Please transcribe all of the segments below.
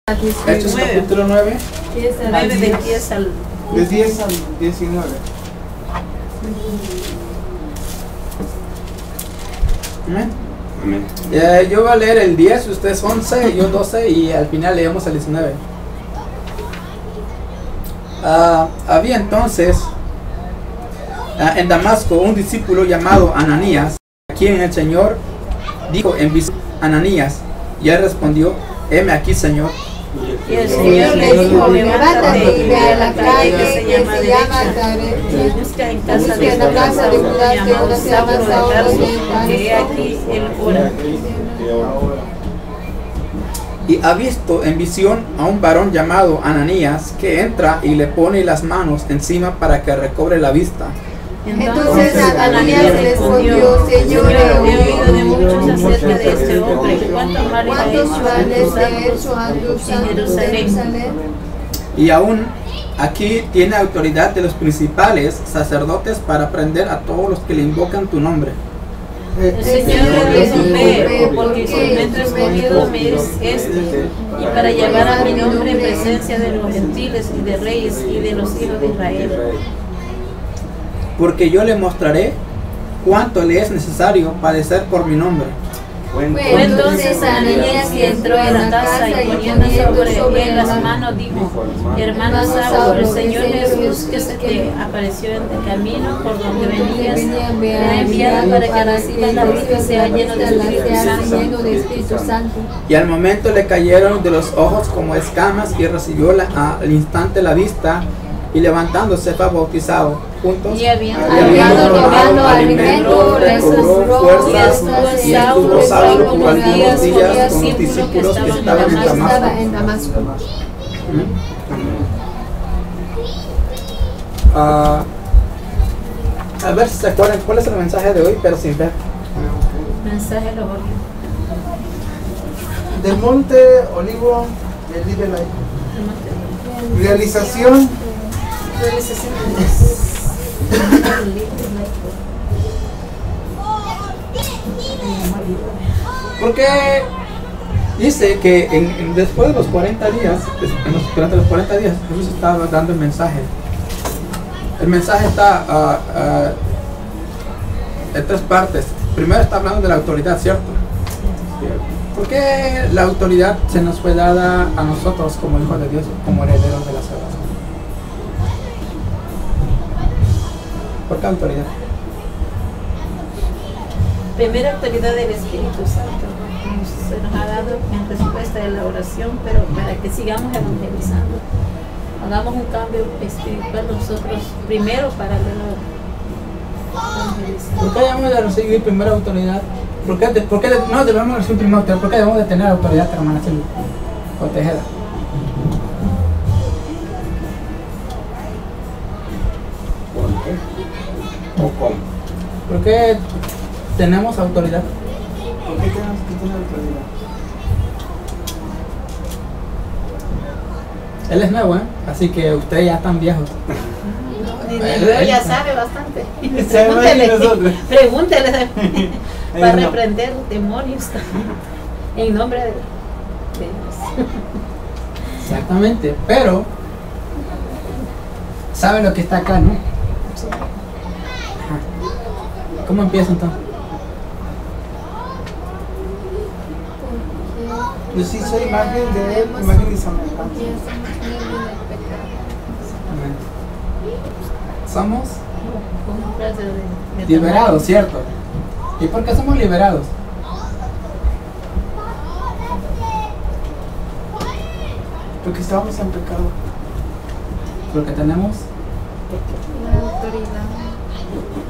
Hechos capítulo 9. De 10 al 19. Amén. Yo voy a leer el 10, ustedes 11, yo 12 y al final leemos el 19. Había entonces en Damasco un discípulo llamado Ananías, a quien el Señor dijo en visión: Ananías, y él respondió: heme aquí, Señor. Y el Señor le dijo: levántate y ve a la calle que se llama Derecha, y busca en casa de Judas llamado Saulo de Tarso, que he aquí él ora. Y ha visto en visión a un varón llamado Ananías, que entra y le pone las manos encima para que recobre la vista. Entonces Ananías respondió: Señor, he oído de muchos acerca de este hombre, cuántos males ha hecho a tus santos en Jerusalén. Y aún aquí tiene autoridad de los principales sacerdotes para prender a todos los que le invocan tu nombre. El Señor le dijo: ve, porque instrumento escogido me es este, y para llevar a mi nombre en presencia de los gentiles y de reyes y de los hijos de Israel. Porque yo le mostraré cuánto le es necesario padecer por mi nombre. Fue entonces Ananías y entró en la casa y poniendo sobre él las manos dijo: hermano Saulo, el Señor Jesús que se te apareció en el camino por donde venías, me ha enviado para que recibas la vista y sea lleno de Espíritu Santo. Y al momento le cayeron de los ojos como escamas y recibió al instante la vista, y levantándose fue bautizado. Juntos, y habiendo tomado alimento, recobró fuerzas, y estuvo Saulo por algunos días con los discípulos que estaban en Damasco. A ver si se acuerdan cuál es el mensaje de hoy, pero sin ver. Mensaje de hoy. Del Monte Olivo del Live Life. Realización. Porque dice que después de los 40 días, durante los 40 días, Jesús estaba dando el mensaje. El mensaje está en tres partes. Primero está hablando de la autoridad, ¿cierto? ¿Por qué la autoridad se nos fue dada a nosotros como hijos de Dios, como herederos de la salvación? ¿Por qué autoridad? Primera autoridad del Espíritu Santo se nos ha dado en respuesta de la oración, pero para que sigamos evangelizando, hagamos un cambio espiritual nosotros primero para luego evangelizar. ¿Por qué debemos de recibir primera autoridad? ¿Por qué no debemos recibir primera autoridad? ¿Por qué debemos de tener autoridad, hermana Silvia? O Tejeda. ¿O cómo? ¿Por qué tenemos autoridad? ¿Por qué tenemos que tener autoridad? Él es nuevo, Así que ustedes ya están viejos. Él ya sabe bastante. Pregúntele para reprender demonios en nombre de Dios. Exactamente, pero sabe lo que está acá, ¿no? ¿Cómo empieza entonces? Yo sí soy imagen de él, imagen y semejanza. Somos liberados, ¿cierto? ¿Y por qué somos liberados? Porque estábamos en pecado. Porque tenemos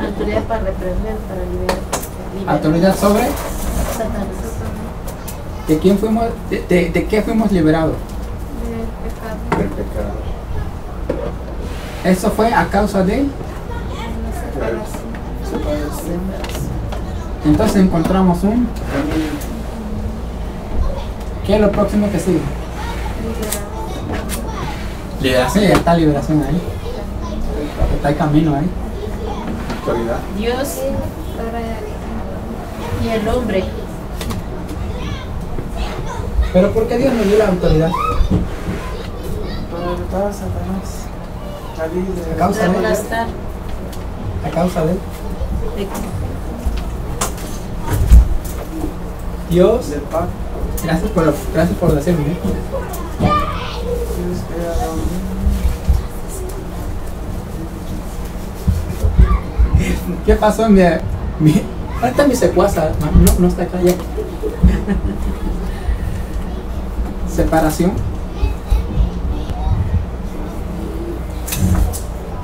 autoridad para reprender, para liberar. autoridad sobre Satanás. ¿De quién fuimos? ¿De qué fuimos liberados? Del pecado. Eso fue a causa de. Entonces encontramos un. ¿Qué es lo próximo que sigue? Liberación. Sí, está liberación ahí. Está el camino ahí. Autoridad. Dios y el hombre. Pero ¿por qué Dios nos dio la autoridad? derrotar a Satanás. Salir de A causa de él. aplastar. A causa de él. Dios, del pacto. gracias por decirme. Dios crea al hombre. ¿Qué pasó? Ahorita mi secuaza no está acá ya. Separación.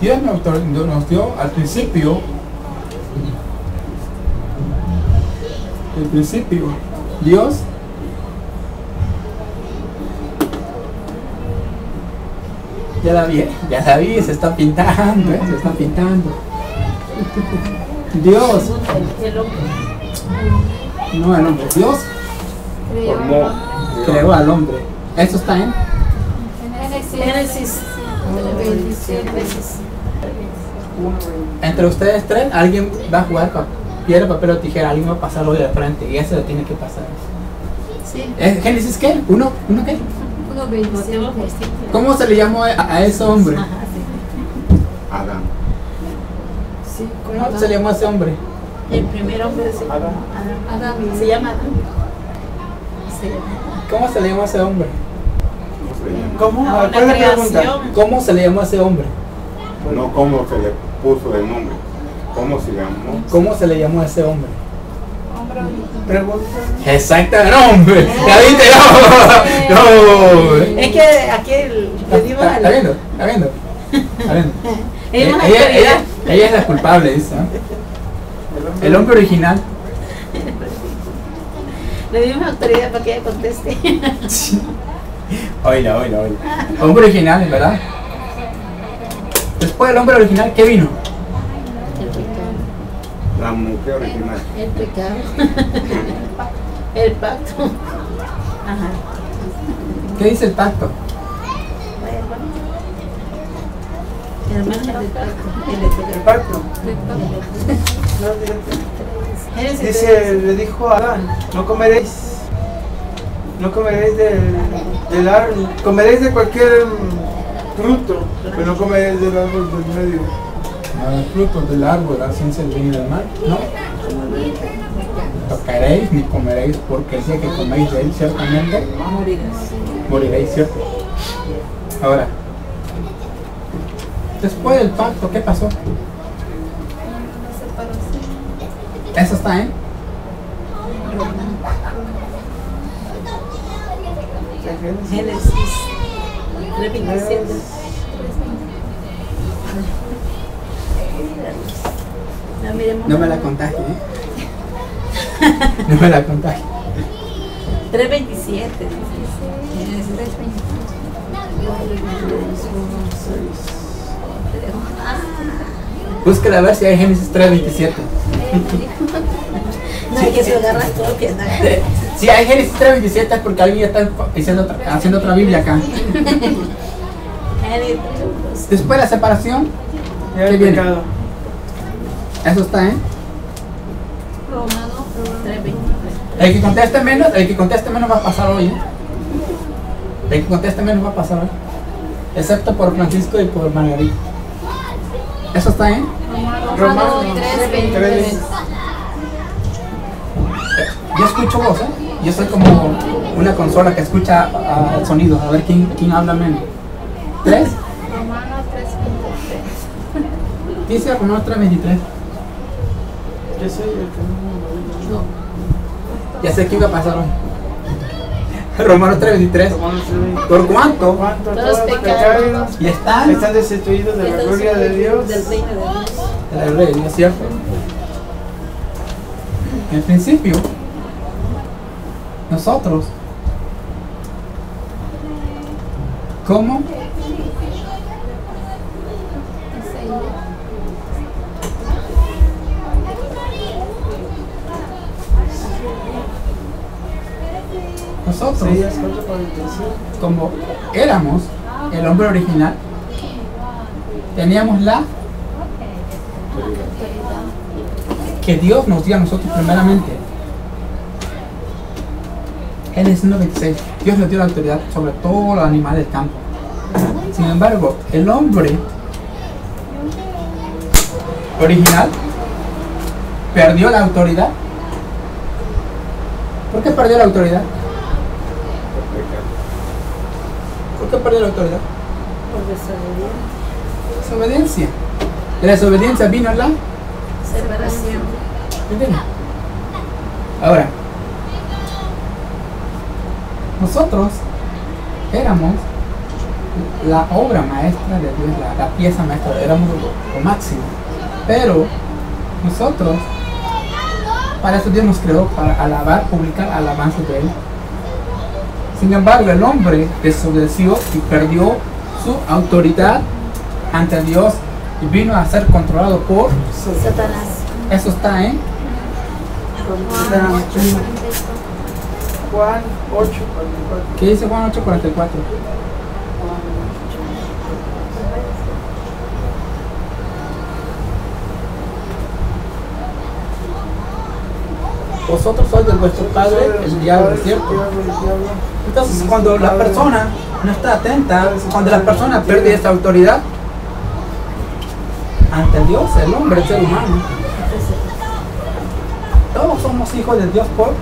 Dios nos dio al principio. Dios ya la vi, se está pintando, se está pintando. Dios, El hombre. no el hombre, Dios Formó. creó al hombre. Eso está en Génesis 27 veces. entre ustedes tres, alguien va a jugar con piedra, papel o tijera, alguien va a pasar hoy de frente y ese lo tiene que pasar. Sí. ¿Génesis qué? ¿Uno qué? 1:27. ¿Cómo se le llamó a ese hombre? Ajá, sí. Adán. ¿Cómo se le llamó a ese hombre? El primer hombre se llama Adán. Adán. Se llama Adán. Se llama. ¿Cómo se le llamó a ese hombre? ¿Cómo? Ah, ¿Cuál es una la pregunta? creación. ¿Cómo se le llamó a ese hombre? No cómo se le puso el nombre, cómo se llamó. ¿Cómo se le llamó a ese hombre? Pregunta. Exactamente, no, hombre. ¿Ya viste? No. Es que aquí le dimos ¿Está al. viendo? ¿Está viendo? ¿Está viendo? Es una Ella autoridad. es la culpable, dice. ¿No? El hombre original. Le dimos autoridad para que ella conteste. Oíla. Hombre original, ¿verdad? Después del hombre original, ¿qué vino? El pecado. La mujer original. El pecado. El pacto. Ajá. ¿Qué dice el pacto? Hermano del pacto. El pacto. No, Génesis dice, le dijo a Adán, no comeréis del árbol, comeréis de cualquier fruto, pero no comeréis del árbol del medio. Los frutos del árbol, la ciencia del bien y del mal. No. Tocaréis ni comeréis, porque el día que coméis de él, ciertamente moriréis, ¿cierto? Ahora, después del pacto, ¿qué pasó? Eso está en Génesis 3:27. No, miremos. no me la contagie, No me la contagie. 3:27. Génesis 3:27. Búsquela a ver si hay Génesis 3:27. No hay que se agarra copia. Si hay Génesis 3:27 es porque alguien está haciendo otra Biblia acá. Después de la separación, Ya ¿qué el viene? pecado. Eso está en. Romano 3:23. El que conteste menos va a pasar hoy. El que conteste menos va a pasar hoy. Excepto por Francisco y por Margarita. Eso está en. Romano 3:23. Yo escucho voz, Yo soy como una consola que escucha el sonido. A ver quién habla menos. 3. Romano 3:23. Dice Romano 3:23. Yo soy el que no. Ya sé qué iba a pasar hoy. Romano 3:23. Romanos 3:23. ¿Por cuánto? ¿Cuánto Todos todos pecaron. pecaron? Y están Están destituidos de la gloria de Dios. Del reino de Dios. el rey, ¿no es cierto? En principio, nosotros, ¿cómo? Nosotros, Isaías 4:45. como éramos el hombre original, teníamos la que Dios nos dio a nosotros primeramente. Génesis 1:26. Dios nos dio la autoridad sobre todos los animales del campo. Sin embargo, el hombre original perdió la autoridad. ¿Por qué perdió la autoridad? ¿Por qué perdió la autoridad? Por Desobediencia. desobediencia. De la desobediencia vino la Separación. ¿entiendes? Ahora, nosotros éramos la obra maestra de Dios, la pieza maestra, éramos lo máximo. Pero nosotros, para eso Dios nos creó, para alabar, publicar alabanzas de Él. Sin embargo, el hombre desobedeció y perdió su autoridad ante Dios y vino a ser controlado por Satanás. eso. Está en Juan 8:44. ¿qué dice Juan 8:44? Vosotros sois de vuestro padre el diablo, ¿cierto? Entonces, cuando la persona no está atenta, cuando la persona pierde esa autoridad ante Dios, el hombre, el ser humano, todos somos hijos de Dios por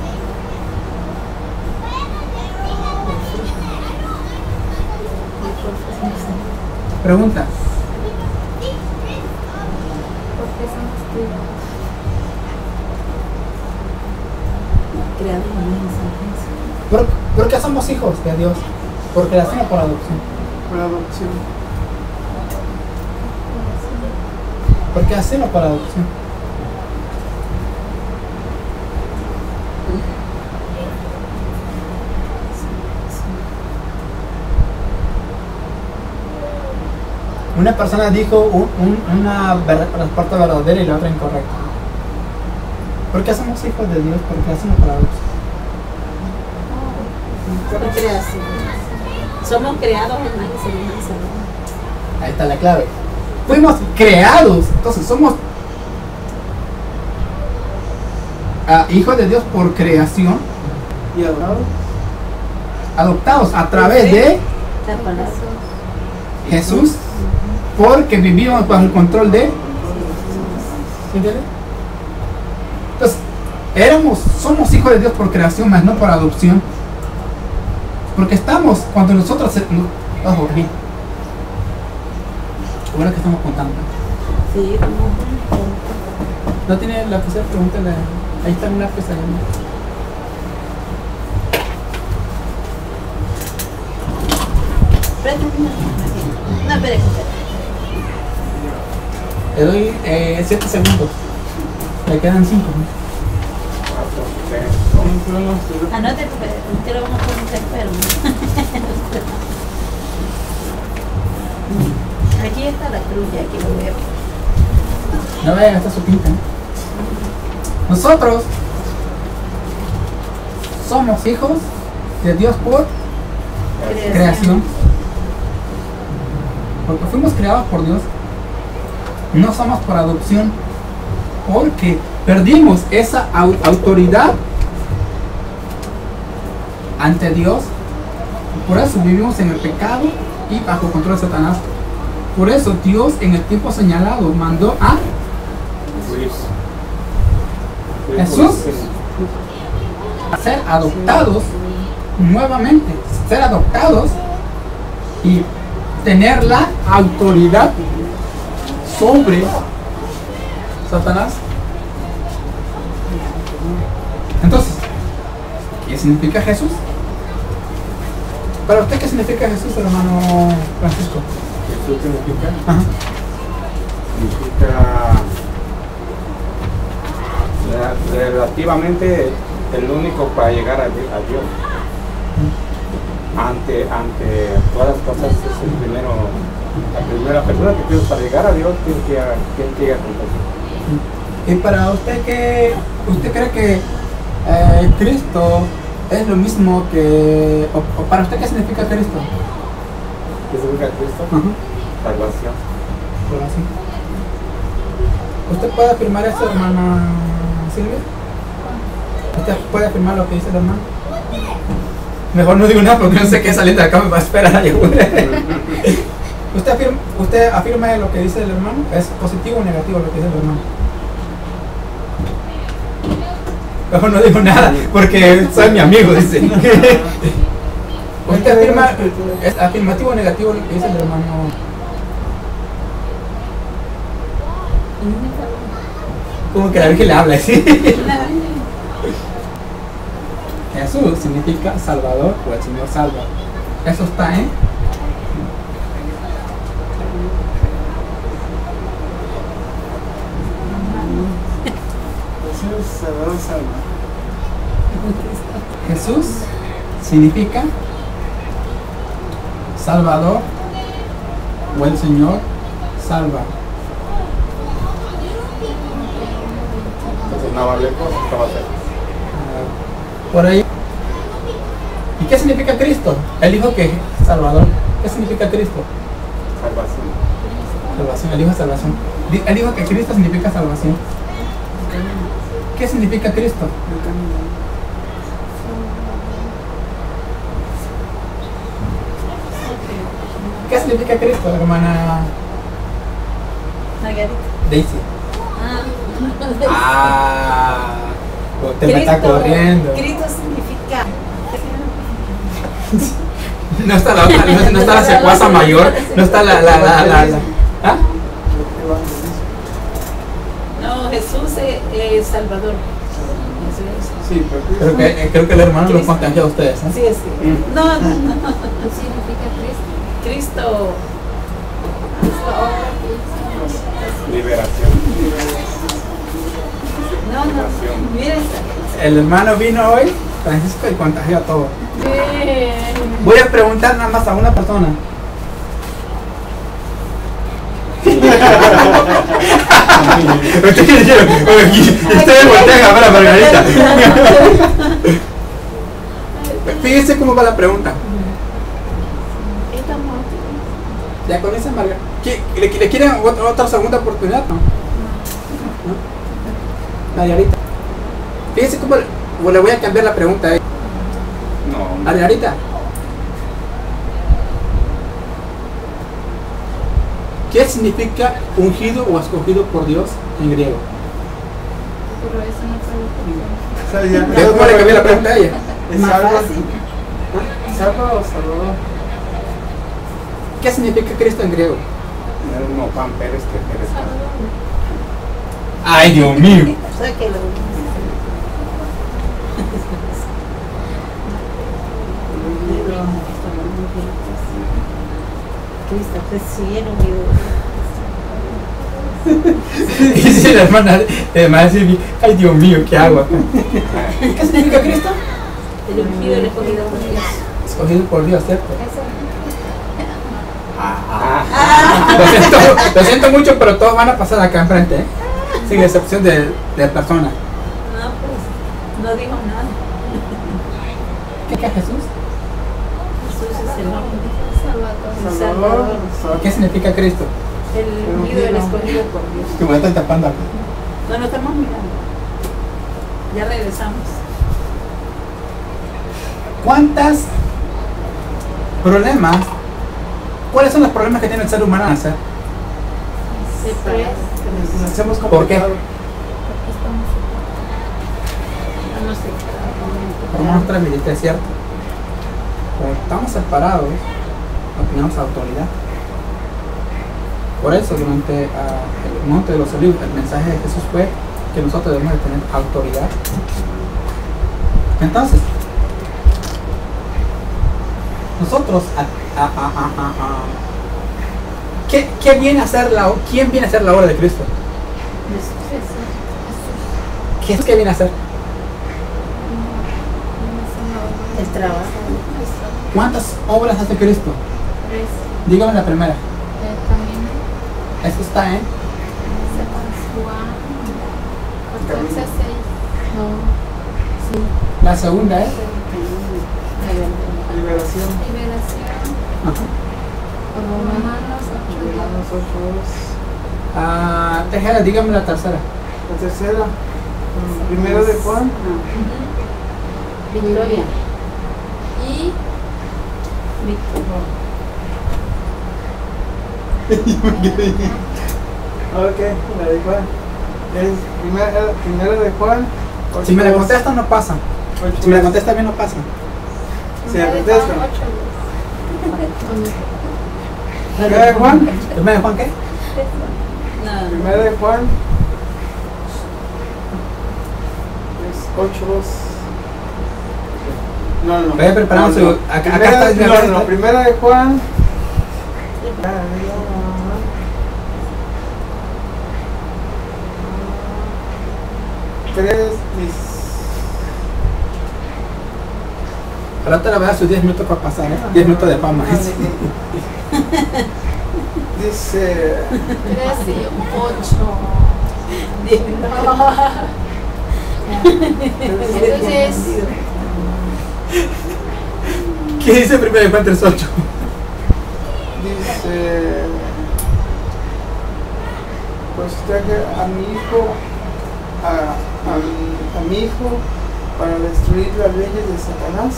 pregunta. Creado en imagen y semejanza. ¿Por qué somos hijos de Dios? ¿Por creación o por adopción? Por adopción. ¿Por qué hacen o por adopción? Una persona dijo una respuesta verdadera y la otra incorrecta. ¿Por qué somos hijos de Dios? ¿Por creación o por adopción? Por creación. Somos creados en imagen y semejanza, ¿no? Ahí está la clave. Fuimos creados, entonces somos hijos de Dios por creación, Y adorado. adoptados a través de La palabra. Jesús, porque vivimos bajo el control de. ¿Entiendes? Entonces, somos hijos de Dios por creación, más no por adopción. Porque estamos, cuando nosotros. Ojo, bien. Bueno, que estamos contando. Sí, como. ¿No tiene lapicero? Pregúntale. Ahí está un lápiz allá. No, espere. Le doy 7 segundos. Le quedan 5. Anote porque usted lo vamos a preguntar, pero aquí está la cruz, ya aquí lo veo. No vaya a gastar su tinta. Nosotros somos hijos de Dios por creación. Porque fuimos creados por Dios. No somos por adopción. Porque perdimos esa autoridad ante Dios. Por eso vivimos en el pecado y bajo control de Satanás. Por eso Dios en el tiempo señalado mandó a Jesús a ser adoptados nuevamente, ser adoptados y tener la autoridad sobre Satanás. Entonces, ¿qué significa Jesús? ¿Para usted qué significa Jesús, hermano Francisco? ¿Jesús significa? Ajá. Significa relativamente el único para llegar a Dios. Ante todas las cosas es el primero, la primera persona que piensa para llegar a Dios tiene que llegar con Jesús. Y para usted, ¿usted cree que Cristo es lo mismo que... o para usted qué significa Cristo? ¿Qué significa Cristo? Ajá. Salvación. Por así. ¿Usted puede afirmar eso, hermana Silvia? ¿Usted puede afirmar lo que dice el hermano? Mejor no digo nada porque no sé qué salir de acá me va a esperar a ¿Usted afirma lo que dice el hermano? ¿Es positivo o negativo lo que dice el hermano? Mejor no digo nada porque soy mi amigo, dice. ¿Usted afirma, es afirmativo o negativo lo que dice el hermano? Como que la Virgen le habla, ¿sí? Jesús significa Salvador o el Señor salva. Eso está en Jesús significa Salvador o el Señor salva. Entonces, no vale, ¿qué va a hacer? Por ahí. ¿Y qué significa Cristo? Él dijo que Salvador. ¿Qué significa Cristo? Salvación. Salvación, él dijo salvación. Él dijo que Cristo significa salvación. ¿Qué significa Cristo? ¿Qué significa Cristo, hermana Margarita. Daisy? Ah. Usted me está corriendo. Cristo significa. No está la otra, no está la secuaza mayor, no está la ¿ah? No, Jesús es Salvador. Sí, Creo que el hermano lo contagió a ustedes, ¿eh? Sí, sí. No. ¿Qué significa Cristo? Cristo. Liberación. No. Miren. El hermano vino hoy, Francisco, y contagió a todos. Voy a preguntar nada más a una persona. Ustedes voltean a ver a Margarita. Fíjense cómo va la pregunta. ¿Ya conocen a Margarita? ¿Le quieren otra segunda oportunidad? ¿No? Margarita. Fíjense cómo le voy a cambiar la pregunta a ella. No. Margarita. ¿Qué significa ungido o escogido por Dios en griego? Pero eso no fue ¿Cómo le cambié la pregunta a ella? ¿Es salva o salvador? ¿Qué significa Cristo en griego? No, Juan Pérez, que Pérez. ¡Ay, Dios mío! Cristo recién Y si la hermana dice, ¡ay, Dios mío, qué hago acá! ¿Qué significa Cristo? el ungido, el escogido por Dios. Escogido por Dios, ¿cierto? Eso. Lo siento mucho, pero todos van a pasar acá enfrente, ¿eh? Sin excepción de persona. No, pues, no dijo nada. ¿Qué es Jesús? Jesús es el nombre. Salvador. Salvador. ¿Qué significa Cristo? El ungido, el escogido por Dios. Que me están tapando acá. No, no estamos mirando. Ya regresamos. ¿Cuántas problemas? ¿Cuáles son los problemas que tiene el ser humano al nacer? Nos hacemos ¿Por qué? complicado. No sé. Por nuestra milita, es cierto. Como estamos separados, no tenemos autoridad. Por eso, durante el Monte de los Olivos, el mensaje de Jesús fue que nosotros debemos de tener autoridad. Entonces, nosotros, ¿qué viene a hacer ¿quién viene a hacer la obra de Cristo? ¿Qué viene a hacer? El trabajo. ¿Cuántas obras hace Cristo? Dígame la primera. También Esto está en Juan 14:6. No. Sí. la segunda es. Liberación. Liberación. Ajá. Romanos 8:2. Tejera, dígame la tercera. La tercera. Primero de Juan. Victoria. Y Ok, la de Juan. Es primera de Juan. Si me la contesta no pasa. Si me la contesta bien no pasa. Si la contesta. ¿Primera de Juan? ¿Primera de Juan qué? No. Primera de Juan. Es 8:2. No. Voy a preparar su. Acá está el No, primera de Juan. 3. Ahora te la voy a dar sus 10 minutos para pasar, ¿eh? 10 minutos de fama. Dice. 3 y 8. Entonces, ¿Qué dice primero de Juan 3:8? Dice. Pues traje a mi hijo. A mi hijo para destruir las leyes de Satanás.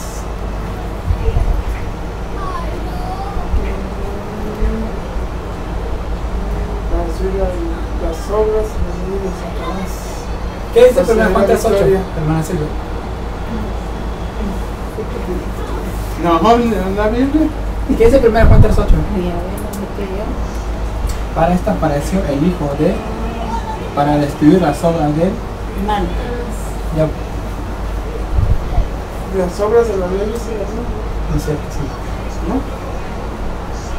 Para destruir las obras y las leyes de Satanás. ¿Qué dice primero de Juan 3:8? Hermana Silvia. No, en la Biblia. ¿Qué dice primero de Juan 3:8? Para esta apareció el hijo de. Para destruir las obras de. Mal. Ya. Las obras de la ley se las No es cierto, sí. ¿no?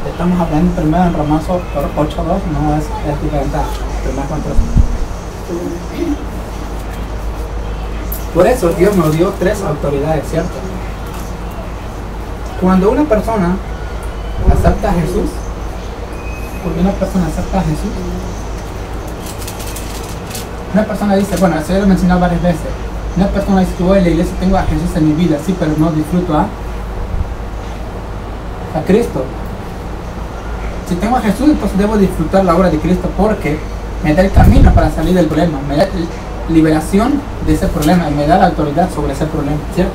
Estamos hablando primero en Romanos 8:2, no es diferente a primero Juan 3. Por eso Dios nos dio 3 autoridades, ¿cierto? Cuando una persona acepta a Jesús, una persona dice, bueno, eso ya lo he mencionado varias veces, una persona dice que voy a la iglesia, tengo a Jesús en mi vida, sí, pero no disfruto a Cristo. Si tengo a Jesús, entonces debo disfrutar la obra de Cristo porque me da el camino para salir del problema, me da liberación de ese problema y me da la autoridad sobre ese problema, ¿cierto?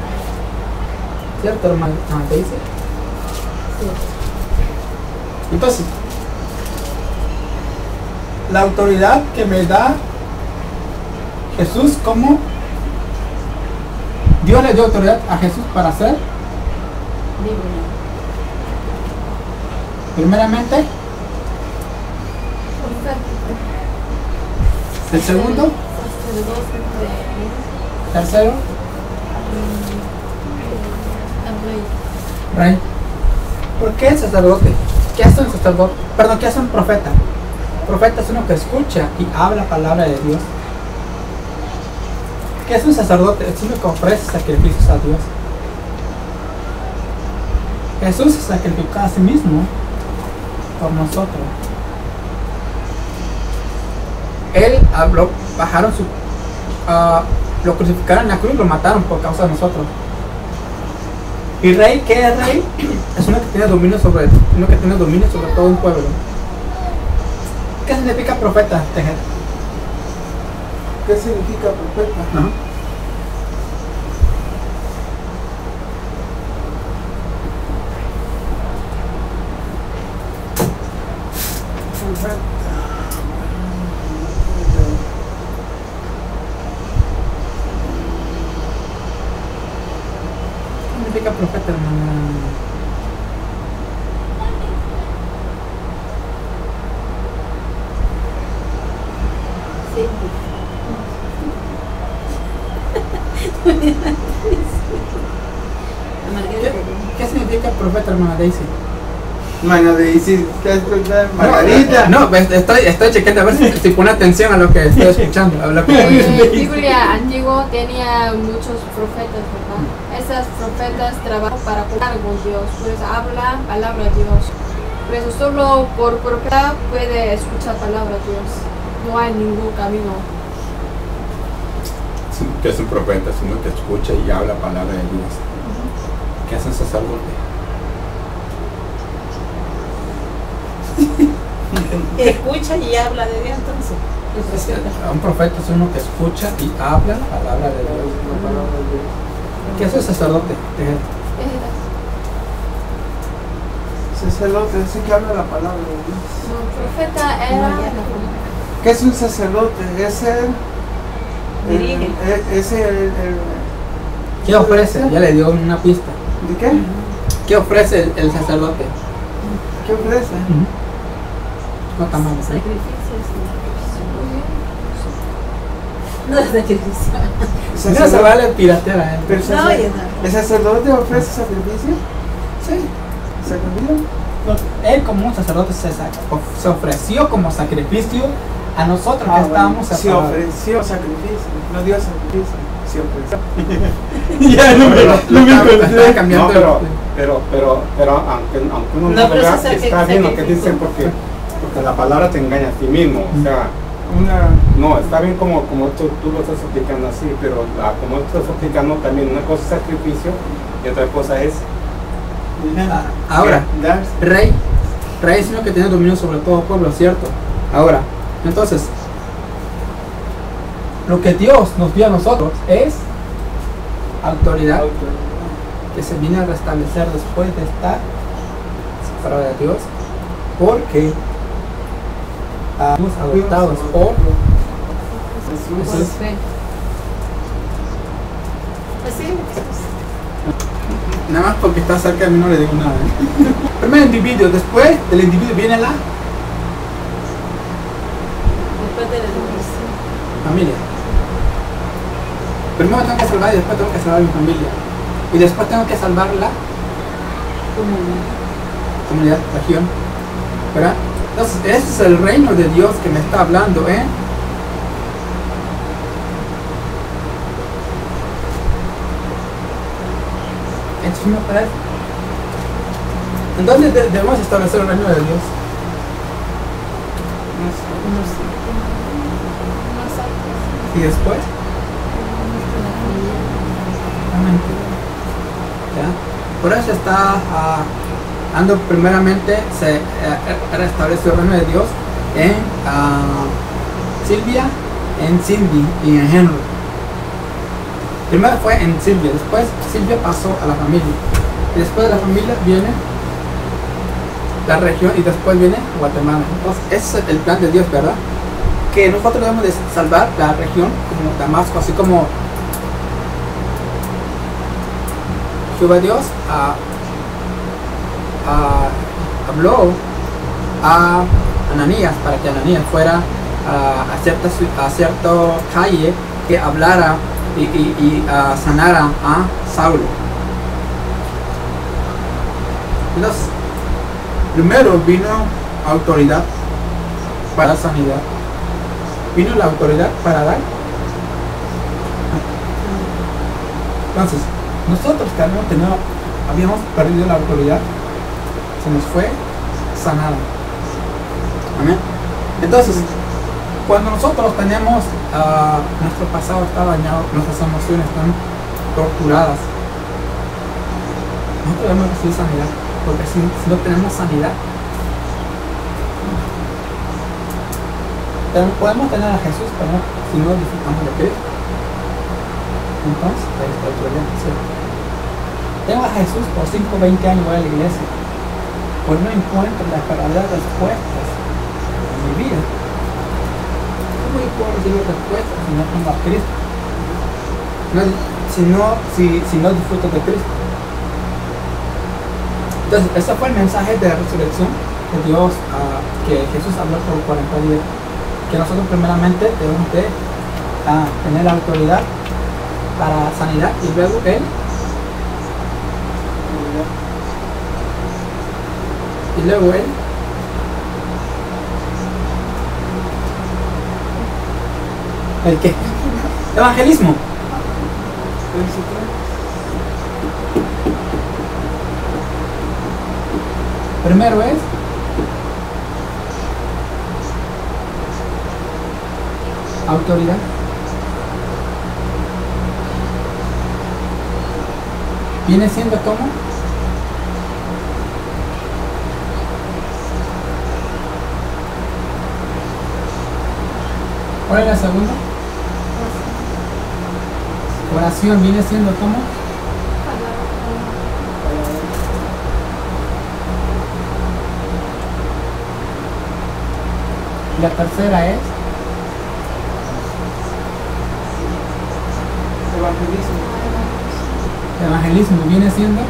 ¿Cierto, hermano? ¿Te dice? Sí. Entonces, la autoridad que me da Jesús, como Dios le dio autoridad a Jesús para hacer, primeramente, el segundo, tercero, rey. ¿Por qué el sacerdote? ¿Qué hace un sacerdote? Perdón, ¿qué hace un profeta? El profeta es uno que escucha y habla palabra de Dios. ¿Qué es un sacerdote? Es uno que ofrece sacrificios a Dios. Jesús se sacrificó a sí mismo por nosotros. Él habló, bajaron su... lo crucificaron en la cruz, lo mataron por causa de nosotros. ¿Y rey? ¿Qué es rey? Es uno que tiene dominio sobre todo un pueblo. ¿Qué significa profeta, Tejer? ¿Qué significa profeta? ¿No? ¿Qué significa profeta, hermana? ¿Qué significa profeta, hermana Daisy? Hermana Daisy, ¿qué es profeta? Margarita. No, estoy chequeando a ver si pone atención a lo que estoy escuchando. A lo que estoy La escuchando. Biblia antiguo tenía muchos profetas, ¿verdad? Esas profetas trabajan para hablar con Dios, pues habla palabra de Dios. Por eso solo por profeta puede escuchar palabra de Dios. No hay ningún camino. Que es un profeta, es uno que escucha y habla palabra de Dios. ¿Qué hace un sacerdote? Escucha y habla de Dios entonces. Un profeta es uno que escucha y habla la palabra de Dios. ¿Qué hace un sacerdote? Se Sacerdote, así que habla la palabra de Dios. No, profeta era. ¿Qué es un sacerdote? Es Dirige. ¿Qué ofrece? Ya le dio una pista. ¿De qué? ¿Qué ofrece el sacerdote? ¿Qué ofrece? No está mal, ¿sí? Sacrificios. No es sacrificio. No se vale piratear, ¿eh? Pero No, ya ¿el sacerdote ofrece sacrificio? Sí. ¿Sacrificio? No, él como un sacerdote se ofreció como sacrificio a nosotros que estábamos Se separados. ofreció sacrificio, no dio sacrificio, se ofreció. Ya no No, cambiando. pero aunque uno No, no lo pero vea, eso es está bien lo que sacrificio. dicen porque la palabra te engaña a ti mismo. O sea, no, está bien como tú lo estás explicando así, pero como tú estás explicando también una cosa es sacrificio y otra cosa es Ahora, darse. rey es lo que tiene dominio sobre todo pueblo, ¿cierto? Ahora, entonces, lo que Dios nos dio a nosotros es autoridad que se viene a restablecer después de estar separado de Dios, porque fuimos adoptados por Jesús. Pues sí. Nada más porque está cerca de mí no le digo nada. Primero el individuo, después del individuo viene la Después de la educación. familia. Primero tengo que salvar y después tengo que salvar a mi familia. Y después tengo que salvar la comunidad, región. ¿Verdad? Entonces, ese es el reino de Dios que me está hablando, ¿eh? ¿En dónde debemos establecer el reino de Dios? Y después, ¿ya? Por eso está dando primeramente se restablece el reino de Dios en Silvia, en Cindy y en Henry. Primero fue en Silvia, después Silvia pasó a la familia y después de la familia viene la región y después viene Guatemala. Entonces ese es el plan de Dios, ¿verdad? Que nosotros debemos de salvar la región como Damasco, así como Jehová Dios habló a Ananías para que Ananías fuera a cierta calle que hablara y sanara a Saulo. Entonces, primero vino autoridad para la sanidad. Vino la autoridad para dar. Entonces, nosotros que habíamos perdido la autoridad, se nos fue sanada. Amén. Entonces, cuando nosotros tenemos nuestro pasado está dañado, nuestras emociones están torturadas, nosotros debemos recibir sanidad, porque si no tenemos sanidad, podemos tener a Jesús, pero si no disfrutamos de Cristo, entonces ahí está el problema, ¿cierto? Tengo a Jesús por 5 o 20 años, voy a la iglesia, pues no encuentro las verdaderas respuestas en mi vida. ¿Cómo yo puedo recibir respuestas si no tengo a Cristo? Si no disfruto de Cristo. Entonces, ese fue el mensaje de la resurrección de Dios, que Jesús habló por 40 días. Que nosotros primeramente debemos de tener la autoridad para sanidad y luego Él ¿el qué? Evangelismo. Primero es autoridad. Viene siendo como ¿cuál es la segunda? Oración viene siendo como La tercera es Evangelismo. evangelismo, viene siendo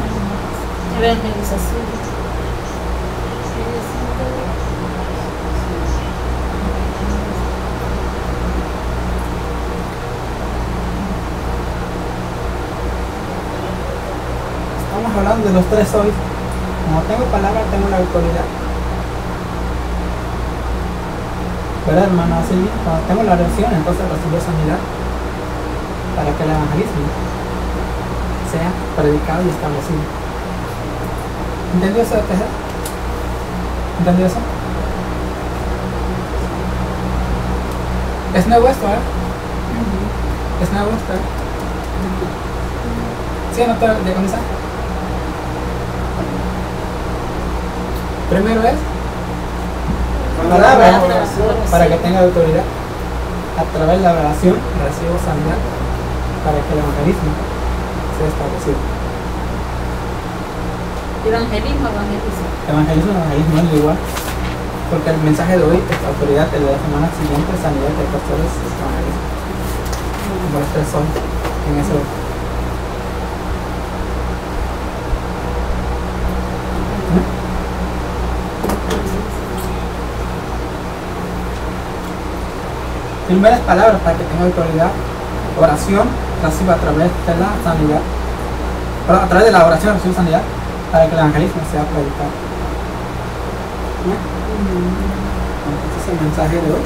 Evangelización. estamos hablando de los tres hoy. Como tengo palabra, tengo la autoridad. ¿Verdad, hermano? Así, cuando tengo la oración, entonces recibo sanidad para que el evangelismo sea predicado y establecido. ¿Entendió eso, Tejer? ¿Entendió eso? Es nuevo esto, ¿eh? Es nuevo esto, ¿eh? ¿Sí o no te de comenzar? Primero es palabra para que tenga autoridad. A través de la oración recibo sanidad para que el evangelismo sea establecido. Evangelismo. Evangelismo es igual, porque el mensaje de hoy es autoridad, el de la semana siguiente sanidad de pastores, evangelismo. Por los tres son en ese orden. Primeras palabras para que tenga autoridad. Oración, recibo a través de la sanidad. Perdón, a través de la oración recibo sanidad para que el evangelismo sea predicado. Entonces el mensaje de hoy